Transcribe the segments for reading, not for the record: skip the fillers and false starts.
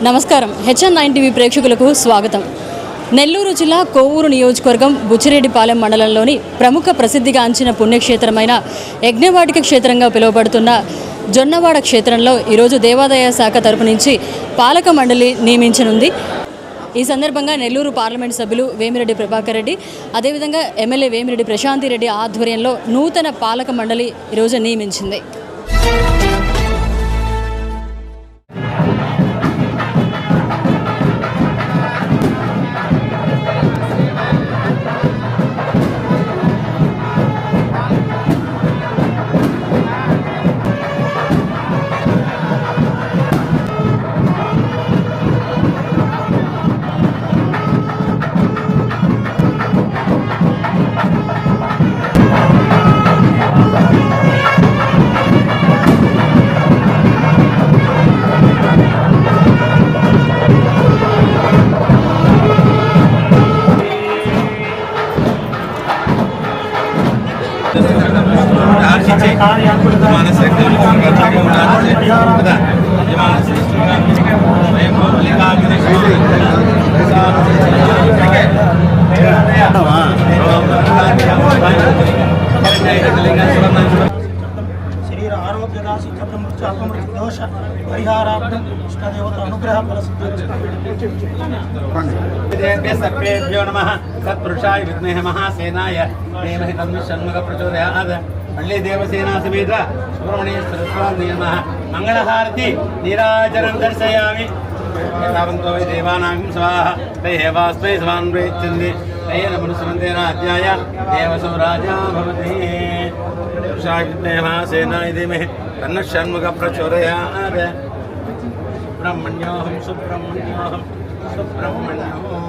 నమస్కారం. HN9 TV ప్రేక్షకులకు స్వాగతం. నెల్లూరు జిల్లా కోవూరు నియోజకవర్గం బుచ్చిరెడ్డిపాలెం మండలంలోని ప్రముఖ ప్రసిద్ధిగాంచిన పుణ్యక్షేత్రమైన యజ్ఞవాటిక క్షేత్రంగా పిలువబడుతున్న జొన్నవాడ క్షేత్రంలో ఈరోజు దేవాదాయ శాఖ తరపు నుంచి పాలక మండలి నియమించనుంది. ఈ సందర్భంగా నెల్లూరు పార్లమెంట్ సభ్యులు వేమిరెడ్డి ప్రభాకర్ రెడ్డి, అదేవిధంగా ఎమ్మెల్యే వేమిరెడ్డి ప్రశాంతి రెడ్డి ఆధ్వర్యంలో నూతన పాలక మండలి ఈరోజు నియమించింది. శరీర ఆరోగ్యదా సిద్ధమృత్యు అపమృత్యు దోష పరిహారార్థం ఇష్టదేవత అనుగ్రహ సర్వేభ్యో నమః సత్పురుషాయ విద్మహే మహాసేనాయ ధీమహి తన్నో షణ్ముఖ ప్రచోదయాత్ మళ్ళీ దేవసేనా సమేత సుబ్రహ్మణ్యేశ్వర స్వామి నమః మంగళహారతి నీరాజనం దర్శయామి ఏతావంతో వై దేవానాం స్వాహ తైవాస్మై స్వాన్ ప్రేచ్ఛంది తయేన మనుస్మంతేన అధ్యాయ దేవసో రాజా భవతి పురుషాయ విద్మహే మహాసేనాయ ధీమహి తన్నో షణ్ముఖ ప్రచోదయాత్ సుబ్రహ్మణ్యోహం సుబ్రహ్మణ్యోహం సుబ్రహ్మణ్యోహం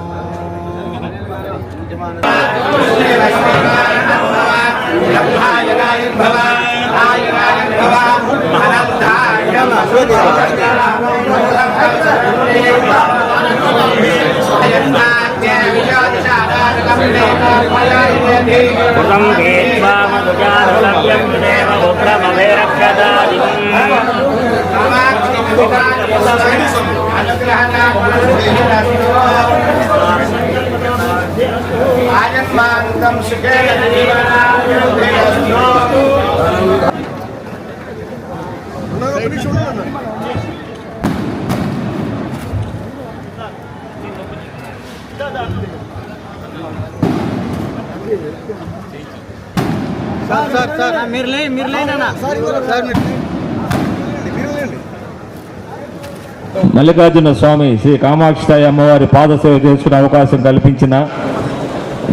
మల్లికార్జున స్వామి శ్రీ కామాక్షి అమ్మవారి పాదసేవ చేసుకునే అవకాశం కల్పించిన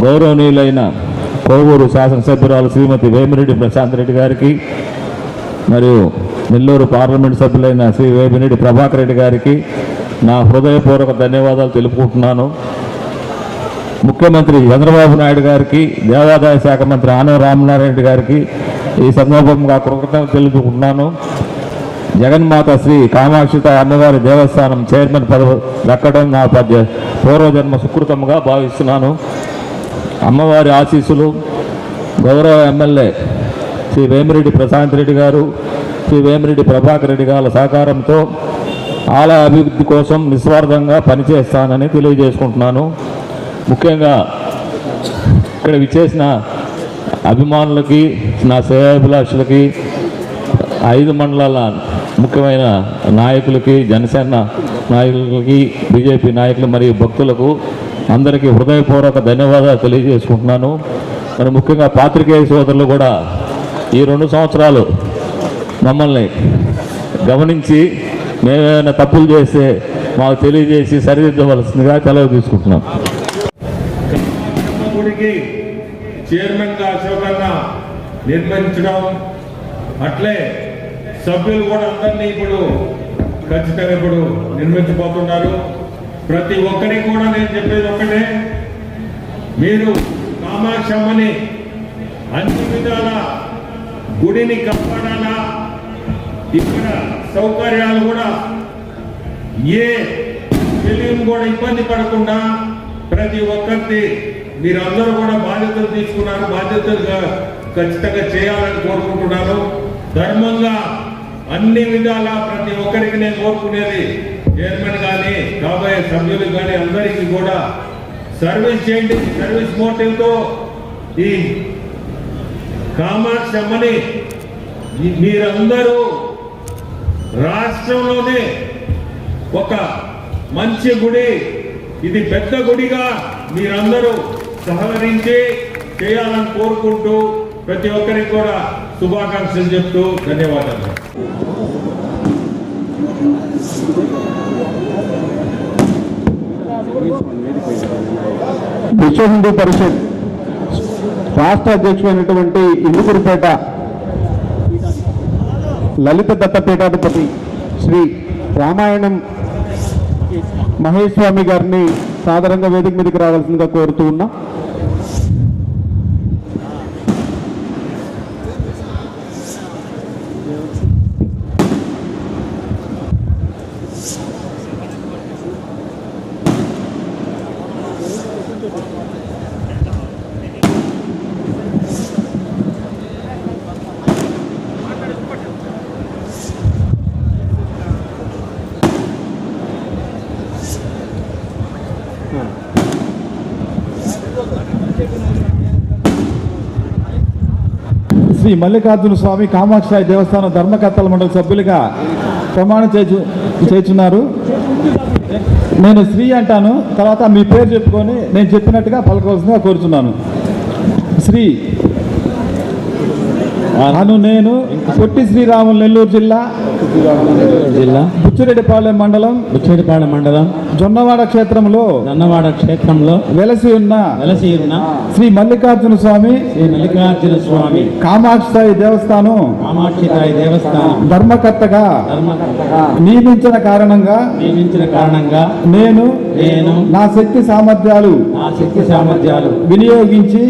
గౌరవనీయులైన కోవూరు శాసనసభ్యురాలు శ్రీమతి వేమిరెడ్డి ప్రశాంత్ రెడ్డి గారికి, మరియు నెల్లూరు పార్లమెంట్ సభ్యులైన శ్రీ వేమిరెడ్డి ప్రభాకర్ రెడ్డి గారికి నా హృదయపూర్వక ధన్యవాదాలు తెలుపుకుంటున్నాను. ముఖ్యమంత్రి చంద్రబాబు నాయుడు గారికి, దేవాదాయ శాఖ మంత్రి ఆనం రామనారాయణ గారికి ఈ సందర్భంగా కృతజ్ఞతలు తెలుపుకుంటున్నాను. జగన్మాత శ్రీ కామాక్షి అమ్మవారి దేవస్థానం చైర్మన్ పదవి దక్కడం నా పూర్వజన్మ సుకృతంగా భావిస్తున్నాను. అమ్మవారి ఆశీస్సులు గౌరవ ఎమ్మెల్యే శ్రీ వేమిరెడ్డి ప్రశాంత్ రెడ్డి గారు, శ్రీ వేమిరెడ్డి ప్రభాకర్ రెడ్డి గారి సహకారంతో ఆలయ అభివృద్ధి కోసం నిస్వార్థంగా పనిచేస్తానని తెలియజేసుకుంటున్నాను. ముఖ్యంగా ఇక్కడ విచ్చేసిన అభిమానులకి, నా శ్రేయాభిలాషులకి, 5 మండలాల ముఖ్యమైన నాయకులకి, జనసేన నాయకులకి, బీజేపీ నాయకులు మరియు భక్తులకు అందరికీ హృదయపూర్వక ధన్యవాదాలు తెలియజేసుకుంటున్నాను. మరి ముఖ్యంగా పాత్రికేయ సోదరులు కూడా ఈ 2 సంవత్సరాలు మమ్మల్ని గమనించి మేమేమైనా తప్పులు చేస్తే మాకు తెలియజేసి సరిదిద్దవలసిందిగా సెలవు తీసుకుంటున్నాం. చైర్మన్గా అశోకన్న నిర్మించడం, అట్లే సభ్యులు కూడా అందరినీ ఇప్పుడు ఖచ్చితంగా ఇప్పుడు నిర్మించబోతున్నారు. ప్రతి ఒక్కరికి కూడా నేను చెప్పేది ఒకటే, మీరు కామాక్షి అమ్మని అన్ని విధాల గుడిని కాపాడాలా, ఇక్కడ సౌకర్యాలు కూడా ఏ తెలియని కూడా ఇబ్బంది పడకుండా ప్రతి ఒక్కరికి మీరందరూ కూడా బాధ్యతలు తీసుకున్నారు, బాధ్యతలుగా ఖచ్చితంగా చేయాలని కోరుకుంటున్నాను. ధర్మంగా అన్ని విధాలా ప్రతి ఒక్కరికి నేను కోరుకునేది చైర్మన్ కానీ అలాగే సభ్యులకు కానీ అందరికీ కూడా సర్వీస్ చేయండి. సర్వీస్ మోటివ్తో ఈ కామాక్షి అమ్మని మీరందరూ రాష్ట్రంలోనే ఒక మంచి గుడి, ఇది పెద్ద గుడిగా మీరందరూ సహకరించి చేయాలని కోరుకుంటూ ప్రతి ఒక్కరికి కూడా శుభాకాంక్షలు చెప్తూ ధన్యవాదాలు. విశ్వ హిందూ పరిషత్ రాష్ట్ర అధ్యక్షుడైనటువంటి ఇందుకూరుపేట లలిత దత్తపీఠాధిపతి శ్రీ రామాయణం మహేష్ స్వామి గారిని సాధారణంగా వేదిక మీదకి రావాల్సిందిగా కోరుతూ ఉన్నా. శ్రీ మల్లికార్జున స్వామి కామాక్షి దేవస్థానం ధర్మకర్తల మండలి సభ్యులుగా ప్రమాణం చేస్తున్నారు. నేను శ్రీ అంటాను, తర్వాత మీ పేరు చెప్పుకొని నేను చెప్పినట్టుగా పలకవలసిందిగా కోరుతున్నాను. శ్రీ అను నేను పొట్టి శ్రీరాములు నెల్లూరు జిల్లా బుచ్చిరెడ్డిపాలెం మండలం జొన్నవాడ క్షేత్రంలో వెలసి ఉన్న శ్రీ మల్లికార్జున స్వామి కామాక్షి దేవస్థానం ధర్మకర్తగా నియమించిన కారణంగా నేను నా శక్తి సామర్థ్యాలు వినియోగించి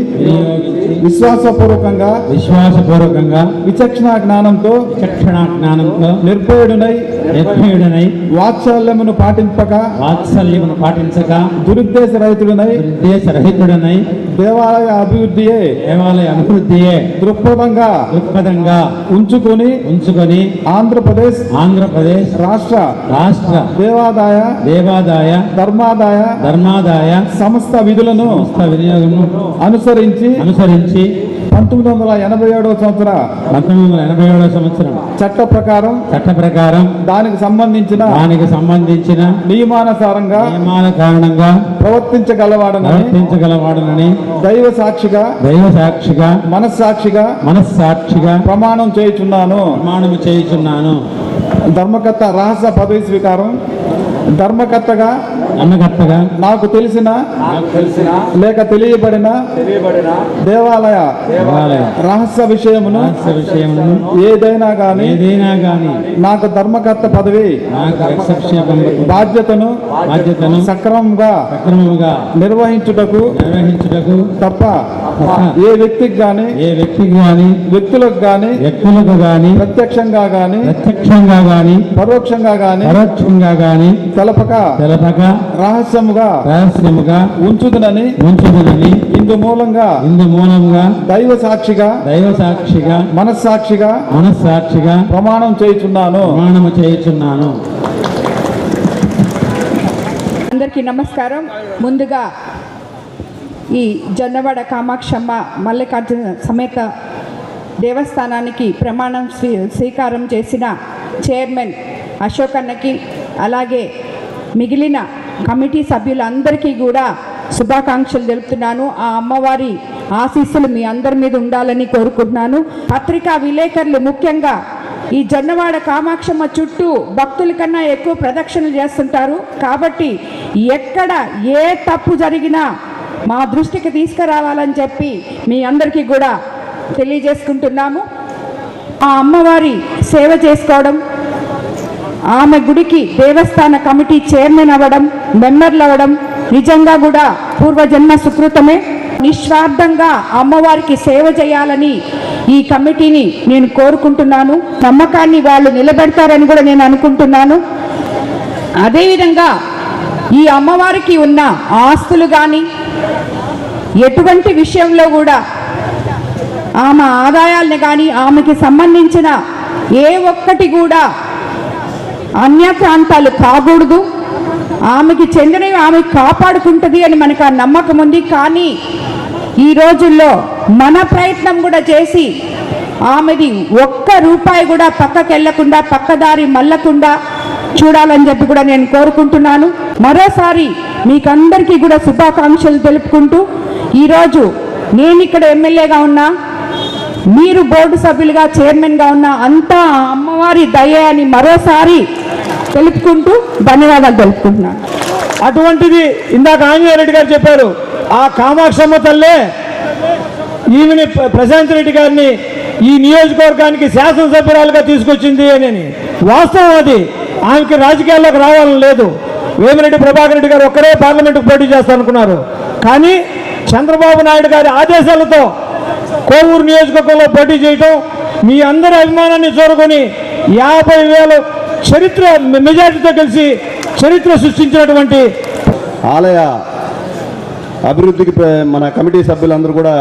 విశ్వాసపూర్వకంగా విచక్షణ జ్ఞానంతో నిర్భయుడనై వాత్సల్యమును పాటించక దురుద్దేశ రహితుడనై దేవాలయ అభివృద్ధియే దృక్పథంగా ఉంచుకొని ఆంధ్రప్రదేశ్ రాష్ట్ర దేవాదాయ ధర్మాదాయ సంస్థ విధులను అనుసరించి 1987వ సంవత్సరం చట్ట ప్రకారం దానికి సంబంధించిన నియమానుసారంగా ప్రవర్తించగలవాడనని దైవ సాక్షిగా మనస్సాక్షిగా ప్రమాణం చేయుచున్నాను. ధర్మకర్త రహస్య పదవి స్వీకారం. ధర్మకర్తగా నాకు తెలిసిన లేక తెలియబడిన దేవాలయ రహస్య విషయమును ఏదైనా గాని నాకు ధర్మకర్త పదవి బాధ్యతను సక్రమంగా నిర్వహించుటకు తప్ప ఏ వ్యక్తికి గాని వ్యక్తులకు గాని ప్రత్యక్షంగా గాని పరోక్షంగా గాని తెలపక రహస్యముగా ఉంచుదునని ఇందు మూలంగా దైవ సాక్షిగా మనస్సాక్షిగా ప్రమాణం చేయుచున్నాను. అందరికీ నమస్కారం. ముందుగా ఈ జొన్నవాడ కామాక్షమ్మ మల్లికార్జున సమేత దేవస్థానానికి ప్రమాణం స్వీకారం చేసిన చైర్మన్ అశోక్ అన్నకి, అలాగే మిగిలిన కమిటీ సభ్యులందరికీ కూడా శుభాకాంక్షలు తెలుపుతున్నాను. ఆ అమ్మవారి ఆశీస్సులు మీ అందరి మీద ఉండాలని కోరుకుంటున్నాను. పత్రికా విలేకరులు ముఖ్యంగా ఈ జొన్నవాడ కామాక్షమ్మ చుట్టూ భక్తుల కన్నా ఎక్కువ ప్రదక్షిణలు చేస్తుంటారు. కాబట్టి ఎక్కడ ఏ తప్పు జరిగినా మా దృష్టికి తీసుకురావాలని చెప్పి మీ అందరికీ కూడా తెలియజేసుకుంటున్నాము. ఆ అమ్మవారి సేవ చేసుకోవడం, ఆమె గుడికి దేవస్థాన కమిటీ చైర్మన్ అవ్వడం, మెంబర్లు అవ్వడం నిజంగా కూడా పూర్వజన్మ సుకృతమే. నిస్వార్థంగా అమ్మవారికి సేవ చేయాలని ఈ కమిటీని నేను కోరుకుంటున్నాను. నమ్మకాన్ని వాళ్ళు నిలబెడతారని కూడా నేను అనుకుంటున్నాను. అదేవిధంగా ఈ అమ్మవారికి ఉన్న ఆస్తులు కానీ ఎటువంటి విషయంలో కూడా ఆమె ఆదాయాలను కానీ ఆమెకి సంబంధించిన ఏ ఒక్కటి కూడా అన్య ప్రాంతాలు కాకూడదు. ఆమెకి చెందినవి ఆమె కాపాడుకుంటుంది అని మనకు ఆ నమ్మకం ఉంది. కానీ ఈ రోజుల్లో మన ప్రయత్నం కూడా చేసి ఆమెది ఒక్క రూపాయి కూడా పక్కకి వెళ్లకుండా పక్కదారి మళ్ళకుండా చూడాలని చెప్పి కూడా నేను కోరుకుంటున్నాను. మరోసారి మీకందరికీ కూడా శుభాకాంక్షలు తెలుపుకుంటూ, ఈరోజు నేను ఇక్కడ ఎమ్మెల్యేగా ఉన్నా, మీరు బోర్డు సభ్యులుగా చైర్మన్గా ఉన్నా, అంతా అమ్మవారి దయ అని మరోసారి తెలుపుకుంటూ ధన్యవాదాలు తెలుపుకుంటున్నాను. అటువంటిది ఇందాక ఆంజనేయ రెడ్డి గారు చెప్పారు, ఆ కామాక్షమ్మ తల్లే ఈమెని ప్రశాంత్ రెడ్డి గారిని ఈ నియోజకవర్గానికి శాసనసభ్యురాలుగా తీసుకొచ్చింది అని. వాస్తవం అది. ఆమెకి రాజకీయాల్లోకి రావాలని లేదు. వేమిరెడ్డి ప్రభాకర్ రెడ్డి గారు ఒక్కరే పార్లమెంటుకు పోటీ చేస్తారనుకున్నారు. కానీ చంద్రబాబు నాయుడు గారి ఆదేశాలతో కోవూరు నియోజకవర్గంలో పోటీ చేయటం, మీ అందరి అభిమానాన్ని చూరుకొని 50,000 చరిత్ర మెజార్టీతో కలిసి చరిత్ర సృష్టించినటువంటి ఆలయ అభివృద్ధికి మన కమిటీ సభ్యులందరూ కూడా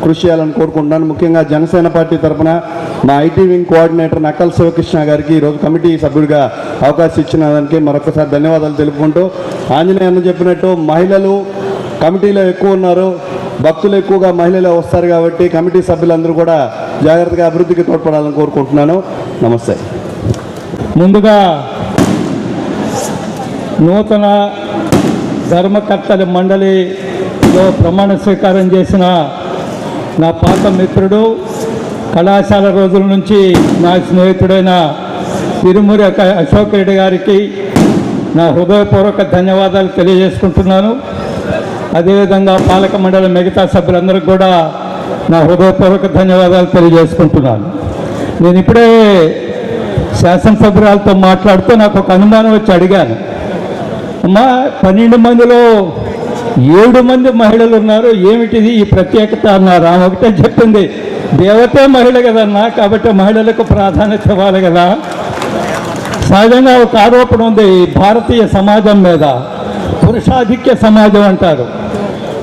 కృషి చేయాలని కోరుకుంటున్నాను. ముఖ్యంగా జనసేన పార్టీ తరఫున మా ఐటీ వింగ్ కోఆర్డినేటర్ నక్కల శివకృష్ణ గారికి ఈరోజు కమిటీ సభ్యుడిగా అవకాశం ఇచ్చిన దానికి మరొకసారి ధన్యవాదాలు తెలుపుకుంటూ, ఆంజనేయ అన్న చెప్పినట్టు మహిళలు కమిటీలో ఎక్కువ ఉన్నారు, భక్తులు ఎక్కువగా మహిళలే వస్తారు కాబట్టి కమిటీ సభ్యులందరూ కూడా జాగ్రత్తగా అభివృద్ధికి తోడ్పడాలని కోరుకుంటున్నాను. నమస్తే. ముందుగా నూతన ధర్మకర్తల మండలిలో ప్రమాణ స్వీకారం చేసిన నా పాత మిత్రుడు, కళాశాల రోజుల నుంచి నా స్నేహితుడైన తిరుమూరి అశోక్ రెడ్డి గారికి నా హృదయపూర్వక ధన్యవాదాలు తెలియజేసుకుంటున్నాను. అదేవిధంగా పాలక మండలి మిగతా సభ్యులందరికీ కూడా నా హృదయపూర్వక ధన్యవాదాలు తెలియజేసుకుంటున్నాను. నేను ఇప్పుడే శాసనసభ్యురాలతో మాట్లాడుతూ నాకు ఒక అనుమానం వచ్చి అడిగాను, అమ్మా 12 మందిలో 7 మంది మహిళలు ఉన్నారు, ఏమిటిది ఈ ప్రత్యేకత అన్నారు. ఆమె ఒకటే చెప్పింది, దేవతే మహిళ కదన్నా, కాబట్టి మహిళలకు ప్రాధాన్యత ఇవ్వాలి కదా. సహజంగా ఒక ఆరోపణ ఉంది భారతీయ సమాజం మీద, పురుషాధిక్య సమాజం అంటారు.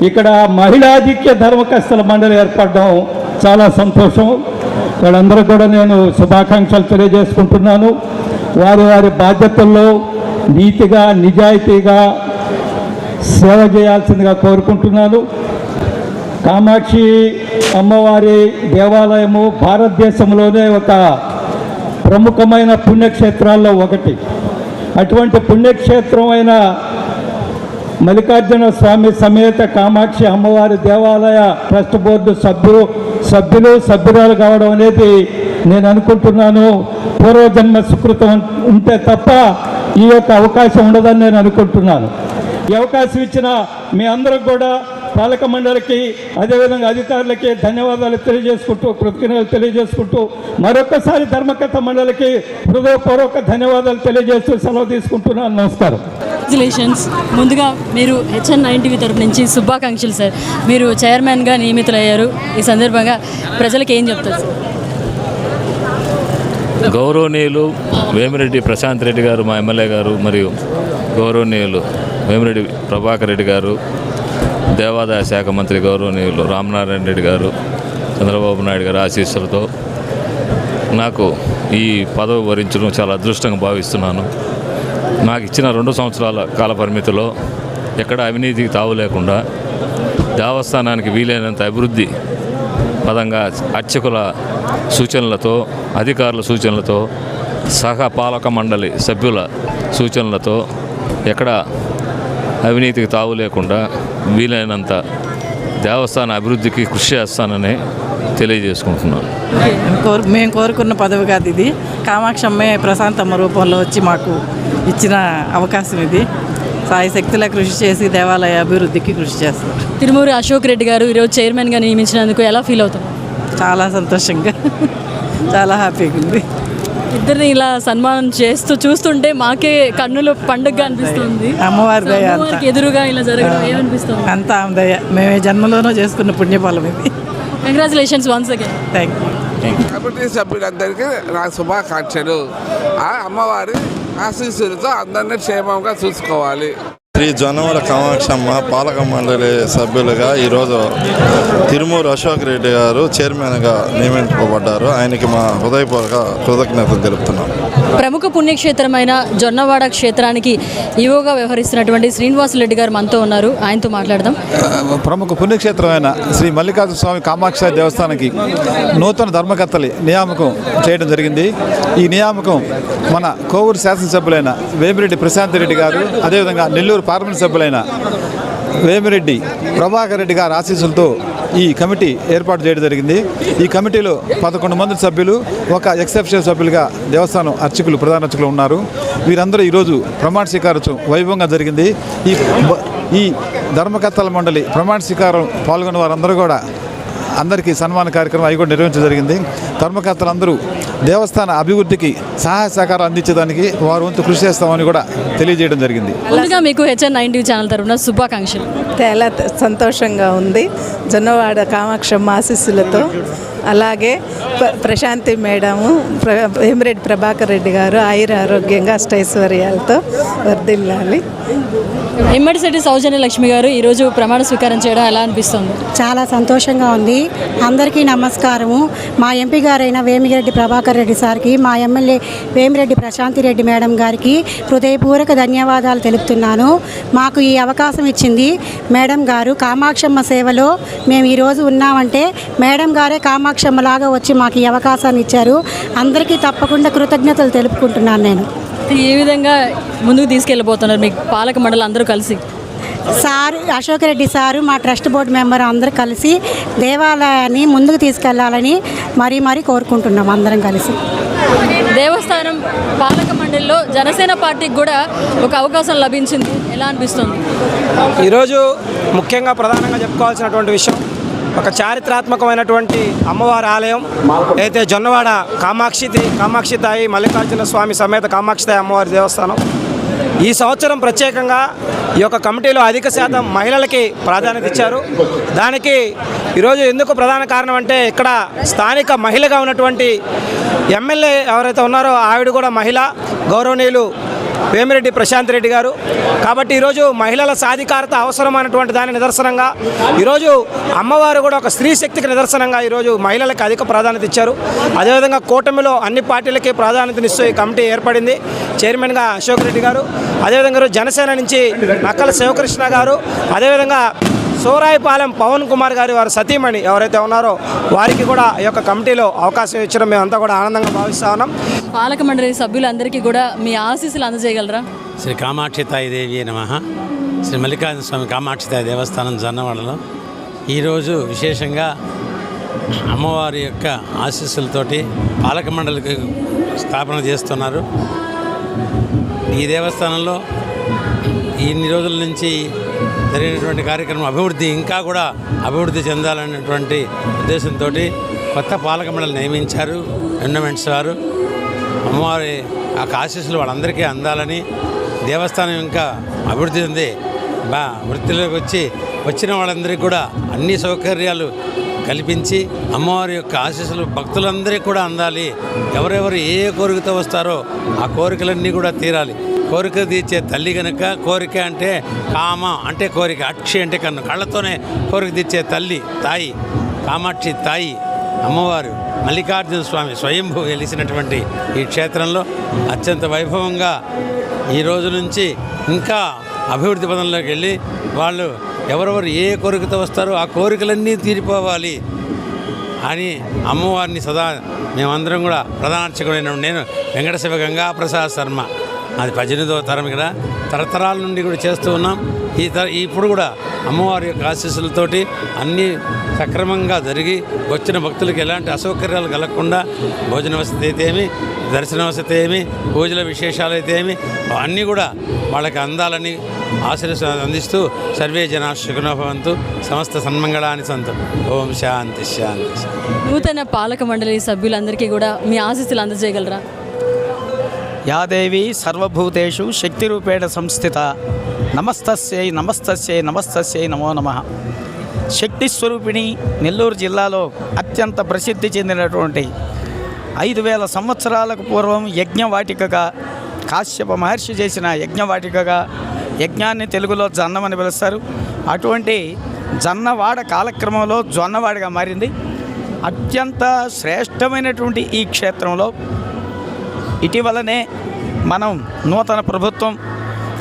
ఇక్కడ మహిళాధిక్య ధర్మకర్తల మండలి ఏర్పడడం చాలా సంతోషం. వాళ్ళందరూ కూడా నేను శుభాకాంక్షలు తెలియజేసుకుంటున్నాను. వారి వారి బాధ్యతల్లో నీతిగా నిజాయితీగా సేవ చేయాల్సిందిగా కోరుకుంటున్నాను. కామాక్షి అమ్మవారి దేవాలయము భారతదేశంలోనే ఒక ప్రముఖమైన పుణ్యక్షేత్రాల్లో ఒకటి. అటువంటి పుణ్యక్షేత్రమైన మల్లికార్జున స్వామి సమేత కామాక్షి అమ్మవారి దేవాలయ ట్రస్ట్ బోర్డు సభ్యురాలు కావడం అనేది నేను అనుకుంటున్నాను పూర్వజన్మ సుకృతం ఉంటే తప్ప ఈ యొక్క అవకాశం ఉండదని నేను అనుకుంటున్నాను. ఈ అవకాశం ఇచ్చిన మీ అందరికి కూడా పాలక మండలికి అదేవిధంగా అధికారులకి ధన్యవాదాలు తెలియజేసుకుంటూ కృతజ్ఞతలు తెలియజేసుకుంటూ మరొకసారి ధర్మకర్త మండలికి హృదయపూర్వక ధన్యవాదాలు తెలియజేస్తూ సెలవు తీసుకుంటున్నాను. నమస్కారం. కంగ్రాచులేషన్స్. ముందుగా మీరు HN9TV తరపు నుంచి శుభాకాంక్షలు సార్. మీరు చైర్మన్గా నియమితులయ్యారు. ఈ సందర్భంగా ప్రజలకు ఏం చెప్తారు సార్? గౌరవనీయులు వేమిరెడ్డి ప్రశాంత్ రెడ్డి గారు మా ఎమ్మెల్యే గారు, మరియు గౌరవనీయులు వేమిరెడ్డి ప్రభాకర్ రెడ్డి గారు, దేవాదాయ శాఖ మంత్రి గౌరవనీయులు రామనారాయణ రెడ్డి గారు, చంద్రబాబు నాయుడు గారి ఆశీస్సులతో నాకు ఈ పదవి వరించడం చాలా అదృష్టంగా భావిస్తున్నాను. నాకు ఇచ్చిన 2 సంవత్సరాల కాల పరిమితిలో ఎక్కడ అవినీతికి తావు లేకుండా దేవస్థానానికి వీలైనంత అభివృద్ధి పదంగా అర్చకుల సూచనలతో, అధికారుల సూచనలతో, సహా పాలక మండలి సభ్యుల సూచనలతో ఎక్కడ అవినీతికి తావు లేకుండా వీలైనంత దేవస్థాన అభివృద్ధికి కృషి చేస్తానని తెలియజేసుకుంటున్నాను. మేము కోరుకున్న పదవి కాదు ఇది. కామాక్షమ్మే ప్రశాంతమ్మ రూపంలో వచ్చి మాకు ఇచ్చిన అవకాశం ఇది. సాయశక్తిలా కృషి చేసి దేవాలయ అభివృద్ధికి కృషి చేస్తారు. తిరుమూరి అశోక్ రెడ్డి గారు ఈరోజు చైర్మన్గా నియమించినందుకు ఎలా ఫీల్ అవుతారు? చాలా సంతోషంగా, చాలా హ్యాపీగా ఉంది. ఇద్దరిని ఇలా సన్మానం చేస్తూ చూస్తుంటే మాకే కన్నులు పండుగగా అనిపిస్తుంది. అమ్మవారి దయ ఎదురుగా ఇలా జరగడం ఏమనిపిస్తుంది? అంతా ఆమె దయ. మేము జన్మలోనూ చేసుకున్న పుణ్యఫలం ఇది. Congratulations once again. Thank you. Committee సభ్యులందరికీ నా శుభాకాంక్షలు. ఆ అమ్మవారి ఆశీస్సులతో అందరినీ క్షేమంగా చూసుకోవాలి. శ్రీ జొన్నమల కామాక్షమ్మ పాలక మండలి సభ్యులుగా ఈరోజు తిరుమూరు అశోక్ రెడ్డి గారు చైర్మన్గా నియమించబడ్డారు. ఆయనకి మా హృదయపూర్వక కృతజ్ఞతలు తెలుపుతున్నాం. ప్రముఖ పుణ్యక్షేత్రమైన జొన్నవాడ క్షేత్రానికి ఈవోగా వ్యవహరిస్తున్నటువంటి శ్రీనివాసరెడ్డి గారు మనతో ఉన్నారు. ఆయనతో మాట్లాడదాం. ప్రముఖ పుణ్యక్షేత్రమైన శ్రీ మల్లికార్జున స్వామి కామాక్షి దేవస్థానానికి నూతన ధర్మకర్తలి నియామకం చేయడం జరిగింది. ఈ నియామకం మన కోవూరు శాసనసభ్యులైన వేమిరెడ్డి ప్రశాంత్ రెడ్డి గారు, అదేవిధంగా నెల్లూరు పార్లమెంట్ సభ్యులైన వేమిరెడ్డి ప్రభాకర్ రెడ్డి గారి ఆశీస్సులతో ఈ కమిటీ ఏర్పాటు చేయడం జరిగింది. ఈ కమిటీలో 11 మంది సభ్యులు, ఒక ఎక్సెప్షనల్ సభ్యులుగా దేవస్థానం అర్చకులు, ప్రధాన అర్చకులు ఉన్నారు. వీరందరూ ఈరోజు ప్రమాణ స్వీకారం వైభవంగా జరిగింది. ఈ ధర్మకర్తల మండలి ప్రమాణ స్వీకారం పాల్గొన్న వారందరూ కూడా అందరికీ సన్మాన కార్యక్రమం అవి కూడా నిర్వహించడం జరిగింది. ధర్మకర్తలందరూ దేవస్థాన అభివృద్ధికి సహాయ సహకారం అందించడానికి వారు వంతు కృషి చేస్తామని కూడా తెలియజేయడం జరిగింది. ముందుగా మీకు HN9 ఛానల్ తరఫున శుభాకాంక్షలు. చాలా సంతోషంగా ఉంది. జొన్నవాడ కామాక్షమ్మ ఆశీస్సులతో, అలాగే ప్రశాంతి మేడము, వేమిరెడ్డి ప్రభాకర్ రెడ్డి గారు ఆయురారోగ్యంగా అష్టైశ్వర్యాలతో వర్ధిల్లాలి. ఇమ్మడిశెట్టి సౌజన్య లక్ష్మి గారు ఈరోజు ప్రమాణ స్వీకారం చేయడం ఎలా అనిపిస్తుంది? చాలా సంతోషంగా ఉంది. అందరికీ నమస్కారము. మా ఎంపీ గారైన వేమిరెడ్డి ప్రభాకర్ రెడ్డి సార్కి, మా ఎమ్మెల్యే వేమిరెడ్డి ప్రశాంతి రెడ్డి మేడం గారికి హృదయపూర్వక ధన్యవాదాలు తెలుపుతున్నాను. మాకు ఈ అవకాశం ఇచ్చింది మేడం గారు. కామాక్షమ్మ సేవలో మేము ఈరోజు ఉన్నామంటే మేడం గారే కామాక్షమ్మలాగా వచ్చి మాకు ఈ అవకాశాన్ని ఇచ్చారు. అందరికీ తప్పకుండా కృతజ్ఞతలు తెలుపుకుంటున్నాను నేను. ఏ విధంగా ముందుకు తీసుకెళ్ళిపోతున్నారు మీ పాలక మండలి అందరూ కలిసి? సార్ అశోక్ రెడ్డి సారు, మా ట్రస్ట్ బోర్డు మెంబర్ అందరూ కలిసి దేవాలయాన్ని ముందుకు తీసుకెళ్లాలని మరీ కోరుకుంటున్నాం అందరం కలిసి. దేవస్థానం పాలక మండలిలో జనసేన పార్టీకి కూడా ఒక అవకాశం లభించింది, ఎలా అనిపిస్తుంది? ఈరోజు ముఖ్యంగా ప్రధానంగా చెప్పుకోవాల్సినటువంటి విషయం, ఒక చారిత్రాత్మకమైనటువంటి అమ్మవారి ఆలయం అయితే జొన్నవాడ కామాక్షితాయి మల్లికార్జున స్వామి సమేత కామాక్షితాయి అమ్మవారి దేవస్థానం. ఈ సంవత్సరం ప్రత్యేకంగా ఈ యొక్క కమిటీలో అధిక శాతం మహిళలకి ప్రాధాన్యత ఇచ్చారు. దానికి ఈరోజు ఎందుకు ప్రధాన కారణం అంటే, ఇక్కడ స్థానిక మహిళగా ఉన్నటువంటి ఎమ్మెల్యే ఎవరైతే ఉన్నారో ఆవిడ కూడా మహిళ, గౌరవనీయులు వేమిరెడ్డి ప్రశాంత్ రెడ్డి గారు. కాబట్టి ఈరోజు మహిళల సాధికారత అవసరమైనటువంటి దాని నిదర్శనంగా ఈరోజు అమ్మవారు కూడా ఒక స్త్రీ శక్తికి నిదర్శనంగా ఈరోజు మహిళలకు అధిక ప్రాధాన్యత ఇచ్చారు. అదేవిధంగా కూటమిలో అన్ని పార్టీలకి ప్రాధాన్యతనిస్తూ ఈ కమిటీ ఏర్పడింది. చైర్మన్గా అశోక్ రెడ్డి గారు, అదేవిధంగా జనసేన నుంచి నక్కల శివకృష్ణ గారు, అదేవిధంగా సోరాయిపాలెం పవన్ కుమార్ గారి వారి సతీమణి ఎవరైతే ఉన్నారో వారికి కూడా ఈ యొక్క కమిటీలో అవకాశం ఇచ్చడం మేమంతా కూడా ఆనందంగా భావిస్తా ఉన్నాం. పాలక మండలి సభ్యులందరికీ కూడా మీ ఆశీస్సులు అందజేయగలరా? శ్రీ కామాక్షితాయి దేవి నమః. శ్రీ మల్లికార్జున స్వామి కామాక్షితాయి దేవస్థానం జొన్నవాడలో ఈరోజు విశేషంగా అమ్మవారి యొక్క ఆశీస్సులతోటి పాలక మండలికి స్థాపన చేస్తున్నారు. ఈ దేవస్థానంలో ఇన్ని రోజుల నుంచి జరిగినటువంటి కార్యక్రమం ఇంకా కూడా అభివృద్ధి చెందాలనేటువంటి ఉద్దేశంతో కొత్త పాలక మండలి నియమించారు ఎండోమెంట్స్ వారు. అమ్మవారి ఆ ఆశీస్సులు వాళ్ళందరికీ అందాలని, దేవస్థానం ఇంకా అభివృద్ధి చెంది వృత్తిలోకి వచ్చిన వాళ్ళందరికీ కూడా అన్ని సౌకర్యాలు కల్పించి అమ్మవారి యొక్క ఆశీస్సులు భక్తులందరికీ కూడా అందాలి. ఎవరెవరు ఏ కోరికతో వస్తారో ఆ కోరికలన్నీ కూడా తీరాలి. కోరిక తీర్చే తల్లి కనుక, కోరిక అంటే కామ అంటే కోరిక, అక్షి అంటే కన్ను, కళ్ళతోనే కోరిక తీర్చే తల్లి తాయి కామాక్షి తాయి అమ్మవారు మల్లికార్జున స్వామి స్వయంభూ వెలిసినటువంటి ఈ క్షేత్రంలో అత్యంత వైభవంగా ఈ రోజు నుంచి ఇంకా అభివృద్ధి పదంలోకి వెళ్ళి వాళ్ళు ఎవరెవరు ఏ కోరికతో వస్తారో ఆ కోరికలన్నీ తీరిపోవాలి అని అమ్మవారిని సదా మేమందరం కూడా ప్రధాన అర్చకుడైన నేను వెంకటశివ గంగాప్రసాద్ శర్మ, అది 18వ తరం ఇక్కడ తరతరాల నుండి కూడా చేస్తూ ఉన్నాం. ఇప్పుడు కూడా అమ్మవారి యొక్క ఆశీస్సులతోటి అన్నీ సక్రమంగా జరిగి వచ్చిన భక్తులకు ఎలాంటి అసౌకర్యాలు కలగకుండా భోజన వసతి అయితే ఏమి, దర్శన వసతి ఏమి, పూజల విశేషాలు అయితే ఏమి అన్నీ కూడా వాళ్ళకి అందాలని ఆశీర్వాదాలు అందిస్తూ సర్వే జనా సుఖినో భవంతు, సమస్త సన్మంగళాని సంతు. ఓం శాంతి శాంతి. నూతన పాలక మండలి సభ్యులందరికీ కూడా మీ ఆశీస్సులు అందజేయగలరా? యాదేవి సర్వభూతేషు శక్తిరూపేణ సంస్థిత నమస్తస్యై నమస్తస్యై నమస్తస్యై నమో నమః. శక్తి స్వరూపిణి నెల్లూరు జిల్లాలో అత్యంత ప్రసిద్ధి చెందినటువంటి 5000 సంవత్సరాలకు పూర్వం యజ్ఞవాటికగా కాశ్యప మహర్షి చేసిన యజ్ఞవాటికగా, యజ్ఞాన్ని తెలుగులో జన్నమని పిలుస్తారు. అటువంటి జన్నవాడ కాలక్రమంలో జొన్నవాడగా మారింది. అత్యంత శ్రేష్టమైనటువంటి ఈ క్షేత్రంలో ఇటీవలనే మనం నూతన ప్రభుత్వం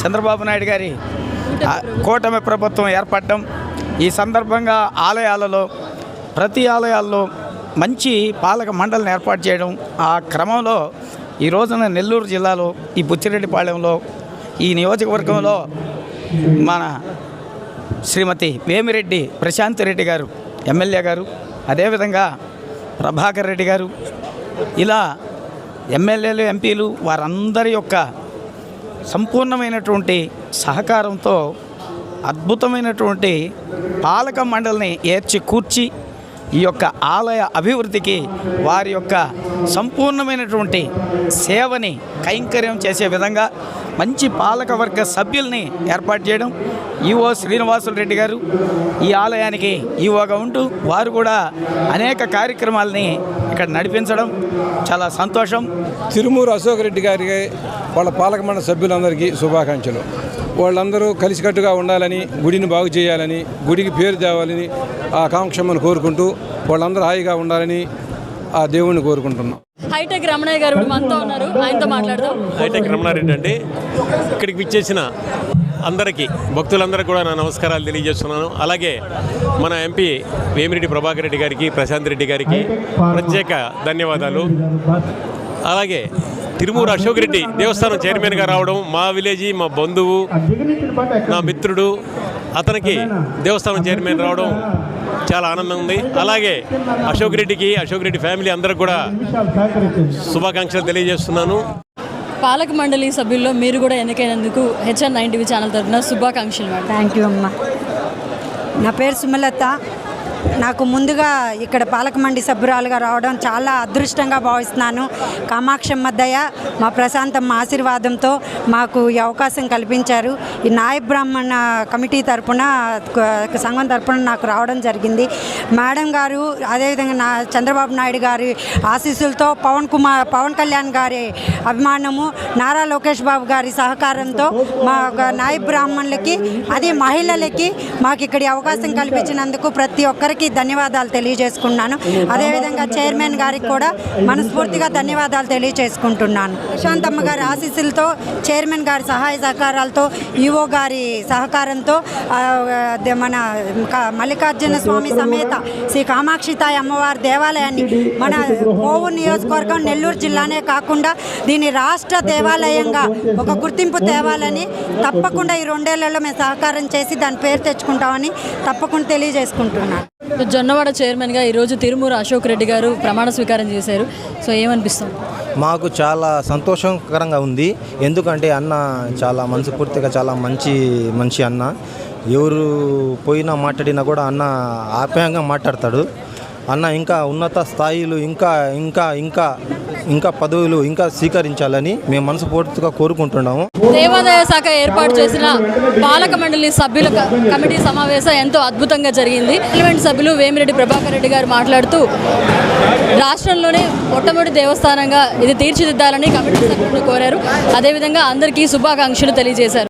చంద్రబాబు నాయుడు గారి కూటమి ప్రభుత్వం ఏర్పడటం, ఈ సందర్భంగా ఆలయాలలో ప్రతి ఆలయాల్లో మంచి పాలక మండలిని ఏర్పాటు చేయడం, ఆ క్రమంలో ఈ రోజున నెల్లూరు జిల్లాలో ఈ బుచ్చిరెడ్డిపాళెంలో ఈ నియోజకవర్గంలో మన శ్రీమతి వేమిరెడ్డి ప్రశాంతి రెడ్డి గారు ఎమ్మెల్యే గారు, అదేవిధంగా ప్రభాకర్ రెడ్డి గారు, ఇలా ఎమ్మెల్యేలు ఎంపీలు వారందరి యొక్క సంపూర్ణమైనటువంటి సహకారంతో అద్భుతమైనటువంటి పాలక మండలిని ఏర్చి కూర్చి ఈ యొక్క ఆలయ అభివృద్ధికి వారి యొక్క సంపూర్ణమైనటువంటి సేవని కైంకర్యం చేసే విధంగా మంచి పాలకవర్గ సభ్యుల్ని ఏర్పాటు చేయడం, ఈవో శ్రీనివాసులు రెడ్డి గారు ఈ ఆలయానికి ఈవోగా ఉంటూ వారు కూడా అనేక కార్యక్రమాలని ఇక్కడ నడిపించడం చాలా సంతోషం. తిరుమూరు అశోక్ రెడ్డి గారికి వాళ్ళ పాలక మండలి సభ్యులందరికీ శుభాకాంక్షలు. వాళ్ళందరూ కలిసికట్టుగా ఉండాలని, గుడిని బాగు చేయాలని, గుడికి పేరు తేవాలని ఆ కాంక్షమ్మను కోరుకుంటూ వాళ్ళందరూ హాయిగా ఉండాలని ఆ దేవుణ్ణి కోరుకుంటున్నాం. హైటెక్ రమణయ్య గారు మనతో ఉన్నారు, ఆయనతో మాట్లాడదాం. హైటెక్ రమణారెడ్డి అండి. ఇక్కడికి విచ్చేసిన అందరికీ భక్తులందరికీ కూడా నా నమస్కారాలు తెలియజేస్తున్నాను. అలాగే మన ఎంపీ వేమిరెడ్డి ప్రభాకర్ రెడ్డి గారికి, ప్రశాంత్ రెడ్డి గారికి ప్రత్యేక ధన్యవాదాలు. అలాగే తిరుమూరు అశోక్ రెడ్డి దేవస్థానం చైర్మన్గా రావడం, మా విలేజీ, మా బంధువు, నా మిత్రుడు, అతనికి దేవస్థానం చైర్మన్ రావడం చాలా ఆనందంగా ఉంది. అలాగే అశోక్ రెడ్డి ఫ్యామిలీ అందరికి కూడా శుభాకాంక్షలు తెలియజేస్తున్నాను. పాలక మండలి సభ్యుల్లో మీరు కూడా ఎన్నికైనందుకు HN9 TV ఛానల్ తరఫున శుభాకాంక్షలు. థ్యాంక్ యూ అమ్మ. నా పేరు సుమలత. నాకు ముందుగా ఇక్కడ పాలక మండలి సభ్యురాలుగా రావడం చాలా అదృష్టంగా భావిస్తున్నాను. కామాక్షమ్మ దయ, మా ప్రశాంతమ్మ ఆశీర్వాదంతో మాకు ఈ అవకాశం కల్పించారు. ఈ నాయ బ్రాహ్మణ కమిటీ తరపున, సంఘం తరపున నాకు రావడం జరిగింది. మేడం గారు, అదేవిధంగా నా చంద్రబాబు నాయుడు గారి ఆశీస్సులతో, పవన్ కళ్యాణ్ గారి అభిమానము, నారా లోకేష్ బాబు గారి సహకారంతో మా నాయ బ్రాహ్మణులకి, అది మహిళలకి మాకు ఇక్కడ అవకాశం కల్పించినందుకు ప్రతి ఒక్కరికి ధన్యవాదాలు తెలియజేసుకున్నాను. అదేవిధంగా చైర్మన్ గారికి కూడా మనస్ఫూర్తిగా ధన్యవాదాలు తెలియజేసుకుంటున్నాను. ప్రశాంతమ్మ గారి ఆశీస్సులతో, చైర్మన్ గారి సహాయ సహకారాలతో, ఈవో గారి సహకారంతో మన మల్లికార్జున స్వామి సమేత శ్రీ కామాక్షితాయి అమ్మవారి దేవాలయాన్ని మన కోవూరు నియోజకవర్గం, నెల్లూరు జిల్లానే కాకుండా దీని రాష్ట్ర దేవాలయంగా ఒక గుర్తింపు తేవాలని తప్పకుండా ఈ 2 ఏళ్లలో మేము సహకారం చేసి దాని పేరు తెచ్చుకుంటామని తప్పకుండా తెలియజేసుకుంటున్నాను. జొన్నవాడ చైర్మన్గా ఈరోజు తిరుమూరు అశోక్ రెడ్డి గారు ప్రమాణ స్వీకారం చేశారు. సో ఏమనిపిస్తుంది? మాకు చాలా సంతోషకరంగా ఉంది. ఎందుకంటే అన్న చాలా మనస్ఫూర్తిగా చాలా మంచి అన్న. ఎవరు పోయినా మాట్లాడినా కూడా అన్న ఆప్యాయంగా మాట్లాడతాడు. అన్న ఇంకా ఉన్నత స్థాయిలు, ఇంకా పదవులు ఇంకా స్వీకరించాలని మేము మనస్ఫూర్తిగా కోరుకుంటున్నాము. దేవాదాయ శాఖ ఏర్పాటు చేసిన పాలక మండలి సభ్యుల కమిటీ సమావేశం ఎంతో అద్భుతంగా జరిగింది. పార్లమెంట్ సభ్యులు వేమిరెడ్డి ప్రభాకర్ రెడ్డి గారు మాట్లాడుతూ రాష్ట్రంలోనే మొట్టమొదటి దేవస్థానంగా ఇది తీర్చిదిద్దాలని కమిటీ సభ్యులను కోరారు. అదేవిధంగా అందరికీ శుభాకాంక్షలు తెలియజేశారు.